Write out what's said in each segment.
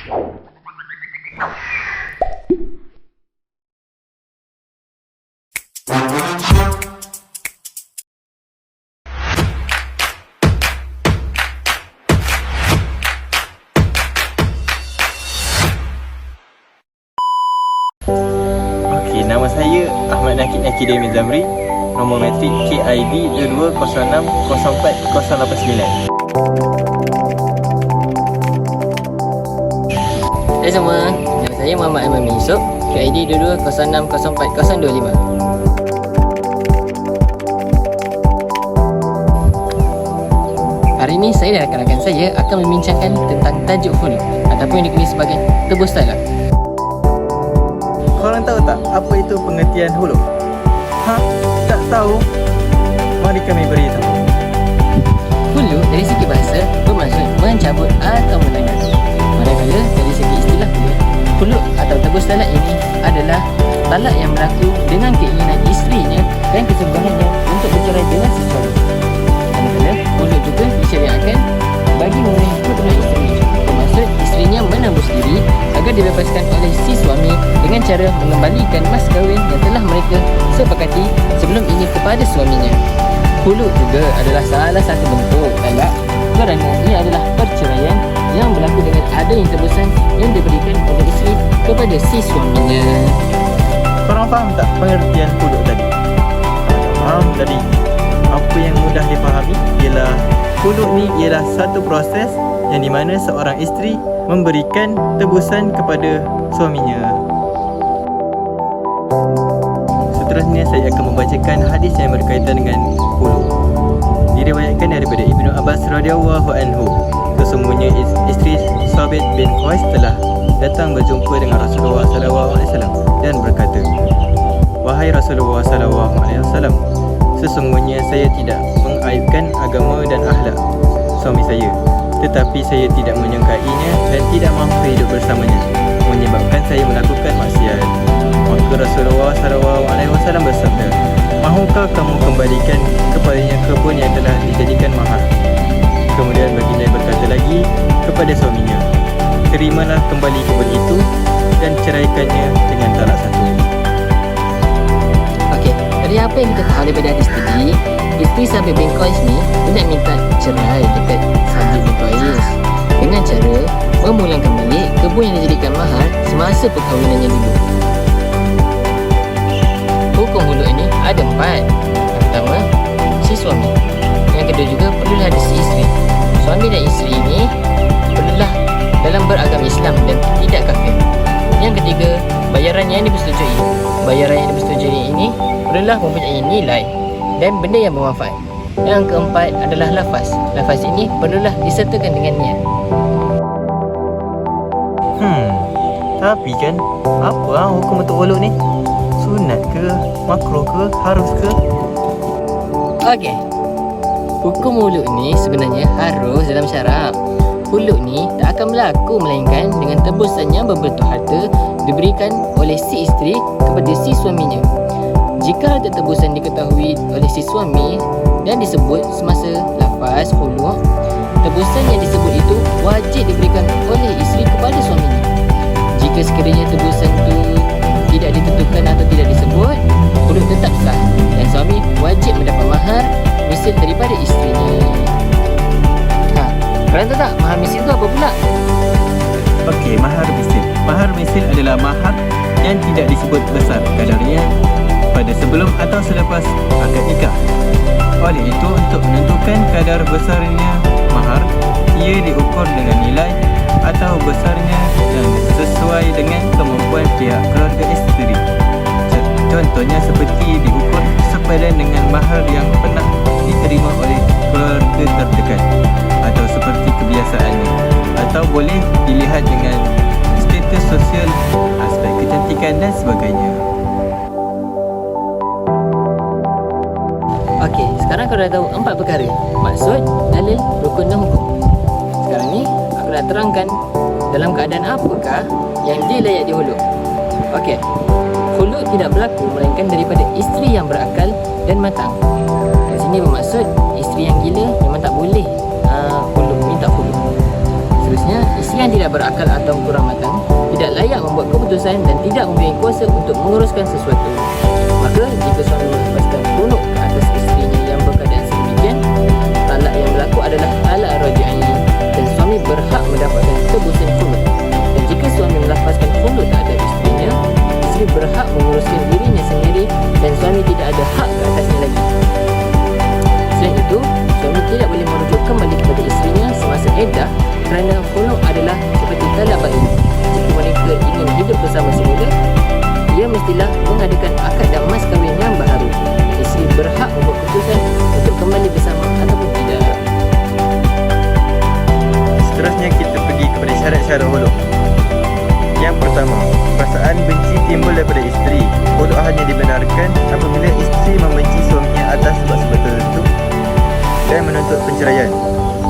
Okey, nama saya Ahmad Nakid Akidemi Zamri. Nombor metrik KID 2206040089. Hai semua, nama saya Muhammad Aiman bin Yusof, KID 2206040025. Hari ini saya dan rakan-rakan saya akan membincangkan tentang tajuk hulu ataupun yang dikenali sebagai tebus talak. Korang tahu tak apa itu pengertian hulu? Tak tahu? Mari kami beritahu. Hulu dari segi bahasa bermaksud mencabut atau melanggar. Manakala dari segi istilah hulu atau tebus talak ini adalah talak yang berlaku dengan keinginan isterinya dan kesuburannya untuk bercerai dengan sesuatu. Manakala hulu juga disyariatkan bagi memenuhi kebutuhan isterinya. Bermaksud isterinya menembus diri agar dibebaskan oleh si suami dengan cara mengembalikan mas kahwin yang telah mereka sepakati sebelum ini kepada suaminya. Hulu juga adalah salah satu bentuk talak kerana ia adalah perceraian yang berlaku dengan adanya tebusan yang diberikan oleh isteri kepada si suaminya. Korang faham tak pengertian hulu tadi? Kalau faham tadi, apa yang mudah dipahami ialah hulu ni ialah satu proses yang di mana seorang isteri memberikan tebusan kepada suaminya. Seterusnya saya akan membacakan hadis yang berkaitan dengan hulu. Diriwayatkan daripada Ibnu Abbas radhiyallahu anhu, sesungguhnya isteri Sabit bin Qais telah datang berjumpa dengan Rasulullah sallallahu alaihi wasallam dan berkata, "Wahai Rasulullah sallallahu alaihi wasallam, sesungguhnya saya tidak mengaibkan agama dan akhlak suami saya, tetapi saya tidak menyukainya dan tidak mampu hidup bersamanya, menyebabkan saya melakukan maksiat." Maka Rasulullah SAW bersabda, "Mahukah kamu kembalikan kepadanya kebun yang telah dijadikan mahar?" Kemudian baginda berkata lagi kepada suaminya, "Terimalah kembali kebun itu dan ceraikannya dengan talak satu." Okey, dari apa yang kita tahu daripada hadis tadi, isteri Sabit bin Qais ni hendak minta cerai dekat Sabit bin Qais dengan cara memulang kembali kebun yang dijadikan mahar semasa perkahwinannya dulu. Hukum hulu ini ada 4. Yang pertama, si suami. Yang kedua juga perlulah ada si isteri. Suami dan isteri ini perlulah dalam beragama Islam dan tidak kafir. Yang ketiga, bayaran yang dipersetujui. Bayaran yang dipersetujui ini perlulah mempunyai nilai dan benda yang bermanfaat. Yang keempat adalah lafaz. Lafaz ini perlulah disertakan dengan niat. Tapi kan, apa hukum untuk hulu ni? Sunat ke? Makruh ke? Harus ke? Okey. Hukum hulu ni sebenarnya harus dalam syarak. Hulu ni tak akan berlaku melainkan dengan tebusan yang berbentuk harta diberikan oleh si isteri kepada si suaminya. Jika harta tebusan diketahui oleh si suami dan disebut semasa lafaz hulu, tebusan yang disebut itu wajib diberikan oleh isteri kepada suaminya. Jika sekiranya tebusan itu tidak ditentukan atau tidak disebut, hulu tetap sah dan suami wajib mendapat mahar misil daripada isterinya. Kalian tahu tak mahar misil itu apa pula? Okey, mahar misil. Mahar misil adalah mahar yang tidak disebut besar kadarnya pada sebelum atau selepas akad nikah. Oleh itu, untuk menentukan kadar besarnya mahar, ia diukur dengan nilai atau besarnya yang sesuai dengan kemampuan pihak keluarga isteri. Contohnya seperti diukur sepadan dengan mahar yang pernah diterima oleh keluarga terdekat atau seperti kebiasaannya, atau boleh dilihat dengan status sosial, aspek kecantikan dan sebagainya. Okey, sekarang kau dah tahu 4 perkara: maksud, dalil, rukun dan hukum. Sekarang ni aku nak terangkan dalam keadaan apakah yang dia layak dihulu. Okey, hulu tidak berlaku melainkan daripada isteri yang berakal dan matang. Kat sini bermaksud isteri yang gila memang tak boleh minta hulu. Seterusnya, isteri yang tidak berakal atau kurang matang, tidak layak membuat keputusan dan tidak mempunyai kuasa untuk menguruskan sesuatu. Maka jika suami melepaskan khuluk ke atas isterinya yang berkeadaan sedemikian, talak yang berlaku adalah talak raji'i dan suami berhak mendapatkan tebusan khuluk. Dan jika suami melepaskan khuluk terhadap isterinya, isteri berhak menguruskan dirinya sendiri dan suami tidak ada hak ke atasnya lagi. Selain itu, suami tidak boleh merujuk kembali kepada isterinya semasa iddah kerana khuluk adalah seperti talak bain. Jika mereka ingin hidup bersama semula, ia mestilah mengadakan akad dan mas kahwin yang baharu. Isteri berhak membuat keputusan untuk kembali bersama ataupun tidak. Seterusnya kita pergi kepada syarat-syarat khuluk. Yang pertama, perasaan benci timbul daripada isteri. Khuluk hanya dibenarkan apabila isteri membenci suaminya atas sebab-sebab tertentu dan menuntut penceraian.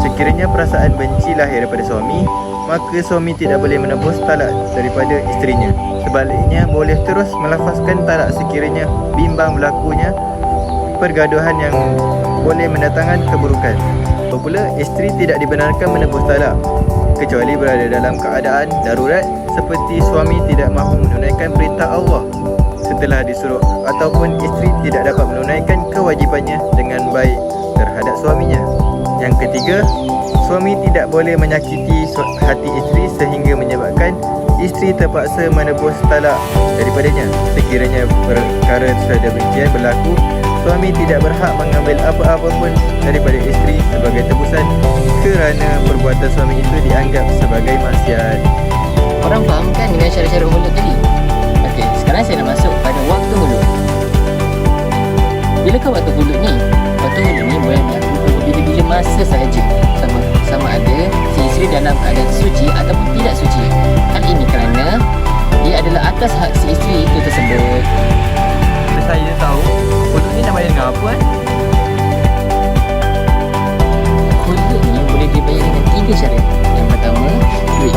Sekiranya perasaan benci lahir daripada suami, maka suami tidak boleh menebus talak daripada isterinya. Sebaliknya, boleh terus melafazkan talak sekiranya bimbang berlakunya pergaduhan yang boleh mendatangkan keburukan. Apabila isteri tidak dibenarkan menebus talak kecuali berada dalam keadaan darurat seperti suami tidak mahu menunaikan perintah Allah setelah disuruh, ataupun isteri tidak dapat menunaikan kewajipannya dengan baik terhadap suaminya. Yang ketiga, suami tidak boleh menyakiti hati isteri sehingga menyebabkan isteri terpaksa menebus talak daripadanya. Sekiranya perkara sedemikian berlaku, suami tidak berhak mengambil apa-apa pun daripada isteri sebagai tebusan kerana perbuatan suami itu dianggap sebagai maksiat. Korang faham kan dengan syarat-syarat khuluk tadi? Okey, sekarang saya nak masuk pada waktu khuluk. Bilakah waktu khuluk ni? Waktu khuluk ni boleh berlaku bila-bila masa sahaja, sama ada si isteri dalam keadaan suci ataupun tidak suci. Hal ini kerana dia adalah atas hak si isteri itu tersebut. Saya tahu khuluk ni nak bayar dengan apa kan? Khuluk ni boleh dibayar dengan 3 syarat. Yang pertama, duit.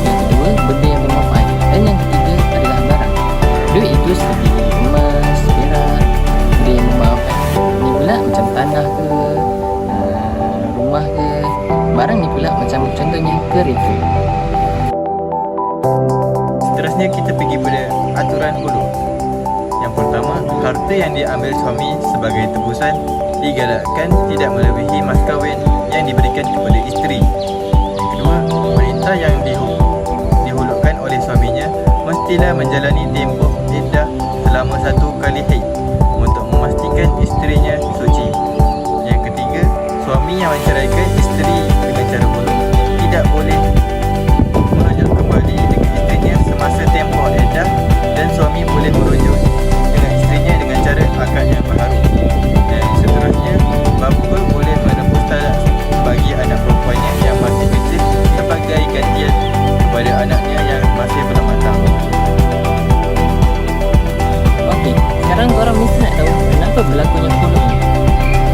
Yang kedua, benda yang bermanfaat. Dan yang ketiga adalah barang. Duit itu seperti emas, perak, benda yang bermanfaat. Ni pula macam tanah ke, rumah ke. Barang ni pula macam contohnya kereta. Seterusnya kita pergi pada aturan khuluk. Yang pertama, harta yang diambil suami sebagai tebusan digalakkan tidak melebihi mas kahwin yang diberikan kepada isteri. Yang kedua, wanita yang dihulukkan oleh suaminya mestilah menjalani tempoh iddah selama 1 kali haid untuk memastikan isterinya suci. Yang ketiga, suami yang menceraikan isteri dengan cara khuluk tidak boleh merujuk kembali dengan isterinya semasa tempoh iddah, dan suami boleh merujuk dengan isterinya dengan cara akad yang baharu. Dan seterusnya, bapa boleh menebus talak bagi anak perempuannya yang masih kecil sebagai gantian kepada anaknya yang masih belum matang. Okey, sekarang korang mesti nak tahu kenapa berlakunya khuluk ni.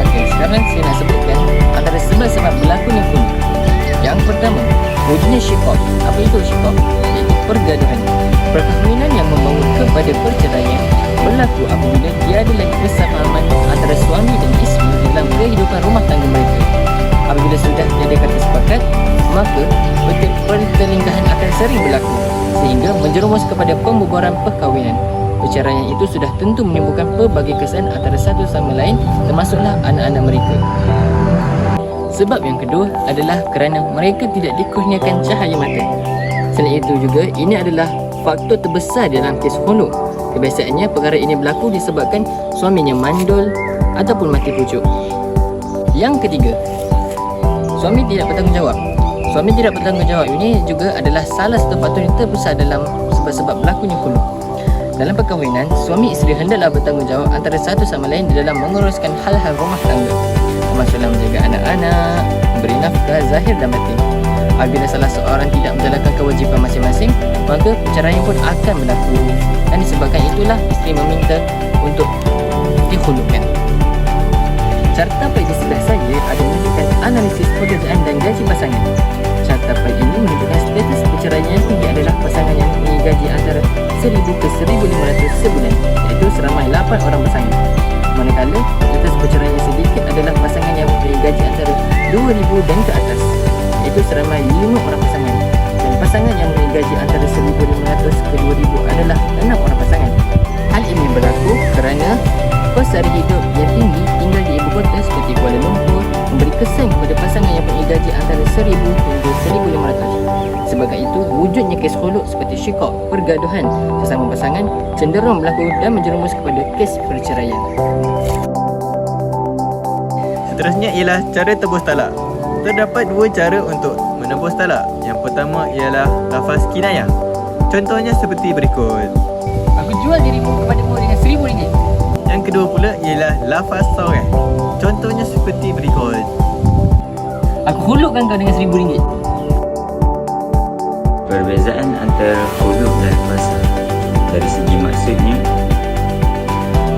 Okey, sekarang saya nak sebutkan antara sebab-sebab berlakunya khuluk. Yang pertama, wujudnya syikok. Apa itu syikok? Iaitu pergaduhan. Perkahwinan yang membawa kepada perceraian berlaku apabila tiada lagi kesepahaman antara suami dan isteri dalam kehidupan rumah tangga mereka. Apabila sudah tiada kata sepakat, maka pertelingkahan akan sering berlaku sehingga menjerumus kepada pembubaran perkahwinan. Perceraian itu sudah tentu menimbulkan pelbagai kesan antara satu sama lain, termasuklah anak-anak mereka. Sebab yang kedua adalah kerana mereka tidak dikurniakan cahaya mata. Selain itu juga, ini adalah faktor terbesar dalam kes khuluk. Kebiasaannya perkara ini berlaku disebabkan suaminya mandul ataupun mati pucuk. Yang ketiga, suami tidak bertanggungjawab. Suami tidak bertanggungjawab ini juga adalah salah satu faktor yang terbesar dalam sebab-sebab berlakunya khuluk. Dalam perkahwinan, suami isteri hendaklah bertanggungjawab antara satu sama lain di dalam menguruskan hal-hal rumah tangga, termasuklah menjaga anak-anak, memberi nafkah zahir dan batin. Apabila salah seorang tidak menjalankan kewajipan masing-masing, maka perceraian pun akan berlaku. Dan disebabkan itulah isteri meminta untuk dikhulukkan. Carta pai di sebelah saya ada menunjukkan analisis pekerjaan dan gaji pasangan. Carta pai ini menunjukkan status perceraian tinggi adalah pasangan yang mempunyai gaji antara 1,000 ke 1,500 sebulan, iaitu seramai 8 orang pasangan. Manakala status perceraian yang sedikit adalah pasangan yang mempunyai gaji antara 2,000 dan ke atas, iaitu seramai 5 orang pasangan. digaji antara 1,500 ke 2,000 adalah 6 orang pasangan. Hal ini berlaku kerana kos sara hidup yang tinggi tinggal di ibu kota seperti Kuala Lumpur memberi kesan kepada pasangan yang punya gaji antara 1,000 hingga 1,500. Sebagai itu, wujudnya kes khuluk seperti syikok, pergaduhan sesama pasangan cenderung berlaku dan menjerumus kepada kes perceraian. Seterusnya ialah cara tebus talak. Terdapat dua cara untuk menebus talak. Yang pertama ialah lafaz kinayah. Contohnya seperti berikut. Aku jual dirimu kepadamu dengan RM1,000. Yang kedua pula ialah lafaz sarih. Contohnya seperti berikut. Aku khulukkan kau dengan RM1,000. Perbezaan antara khuluk dan fasakh dari segi maksudnya,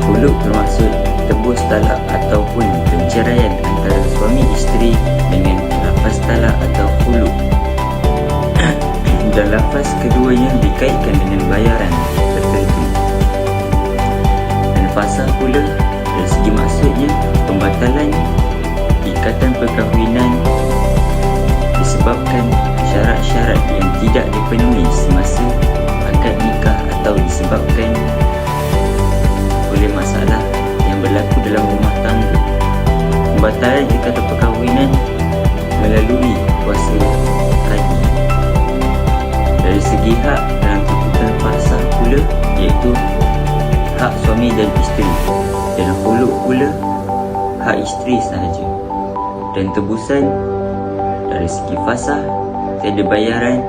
khuluk bermaksud tebus talak ataupun penceraian antara suami isteri dengan lafaz talak atau khuluk. Dan lafaz keduanya dikaitkan dengan bayaran tertentu. Dan fasakh pula dari segi maksudnya pembatalan ikatan perkahwinan disebabkan syarat-syarat yang tidak dipenuhi semasa akad nikah atau disebabkan oleh masalah yang berlaku dalam rumah tangga. Pembatalan ikatan perkahwinan melalui kuasa kadi. Dari segi hak dalam tuntutan fasakh pula, iaitu hak suami dan isteri, dan khuluk pula hak isteri sahaja. Dan tebusan dari segi fasakh tiada bayaran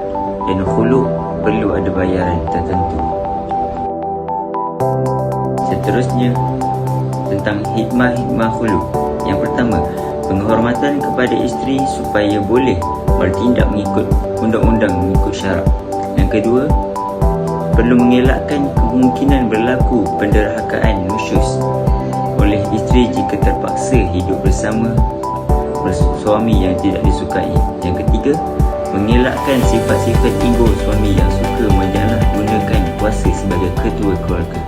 dan khuluk perlu ada bayaran tertentu. Seterusnya tentang hikmah-hikmah khuluk. Yang pertama, penghormatan kepada isteri supaya boleh bertindak mengikut undang-undang, mengikut syarak. Yang kedua, perlu mengelakkan kemungkinan berlaku penderhakaan nusyus oleh isteri jika terpaksa hidup bersama suami yang tidak disukai. Yang ketiga, mengelakkan sifat-sifat ego suami yang suka menyalahgunakan kuasa sebagai ketua keluarga.